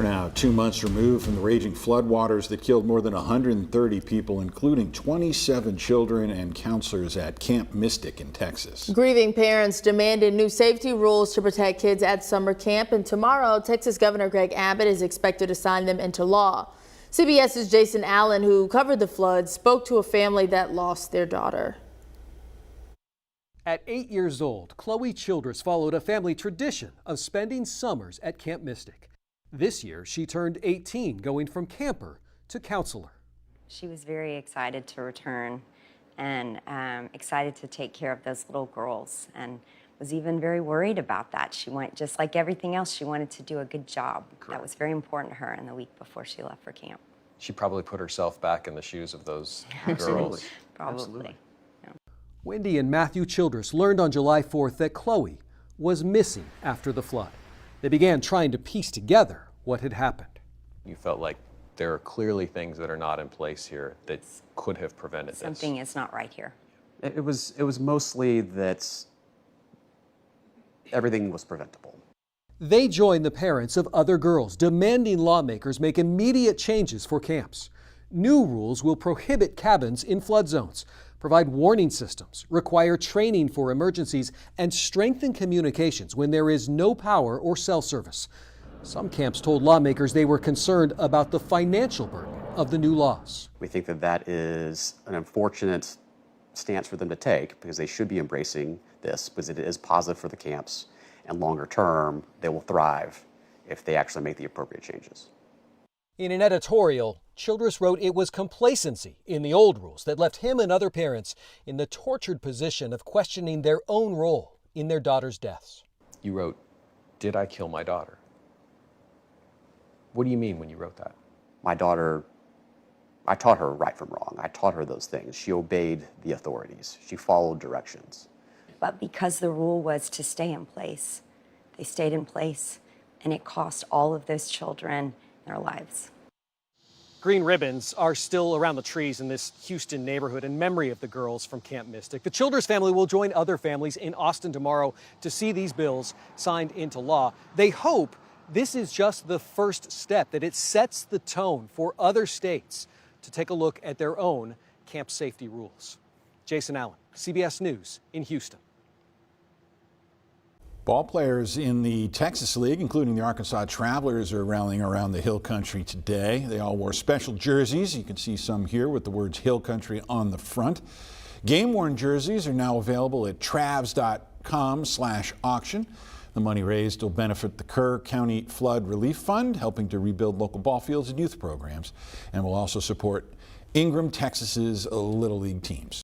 We're now 2 months removed from the raging floodwaters that killed more than 130 people, including 27 children and counselors at Camp Mystic in Texas. Grieving parents demanded new safety rules to protect kids at summer camp, and tomorrow, Texas Governor Greg Abbott is expected to sign them into law. CBS's Jason Allen, who covered the floods, spoke to a family that lost their daughter. At 8 years old, Chloe Childress followed a family tradition of spending summers at Camp Mystic. This year, she turned 18, going from camper to counselor. She was very excited to return and excited to take care of those little girls, and was even very worried about that. She went, just like everything else, she wanted to do a good job. Correct. That was very important to her in the week before she left for camp. She probably put herself back in the shoes of those Absolutely. girls. Probably. Absolutely. Yeah. Wendy and Matthew Childress learned on July 4th that Chloe was missing after the flood. They began trying to piece together what had happened. You felt like there are clearly things that are not in place here that could have prevented this. Something is not right here. It was mostly that everything was preventable. They joined the parents of other girls, demanding lawmakers make immediate changes for camps. New rules will prohibit cabins in flood zones, provide warning systems, require training for emergencies, and strengthen communications when there is no power or cell service. Some camps told lawmakers they were concerned about the financial burden of the new laws. We think that that is an unfortunate stance for them to take, because they should be embracing this, because it is positive for the camps, and longer term, they will thrive if they actually make the appropriate changes. In an editorial, Childress wrote it was complacency in the old rules that left him and other parents in the tortured position of questioning their own role in their daughters' deaths. You wrote, "Did I kill my daughter?" What do you mean when you wrote that? My daughter, I taught her right from wrong. I taught her those things. She obeyed the authorities. She followed directions. But because the rule was to stay in place, they stayed in place, and it cost all of those children their lives. Green ribbons are still around the trees in this Houston neighborhood in memory of the girls from Camp Mystic. The Childress family will join other families in Austin tomorrow to see these bills signed into law. They hope this is just the first step, that it sets the tone for other states to take a look at their own camp safety rules. Jason Allen, CBS News in Houston. Ball players in the Texas League, including the Arkansas Travelers, are rallying around the Hill Country today. They all wore special jerseys. You can see some here with the words Hill Country on the front. Game-worn jerseys are now available at travs.com/auction. The money raised will benefit the Kerr County Flood Relief Fund, helping to rebuild local ball fields and youth programs, and will also support Ingram, Texas's Little League teams.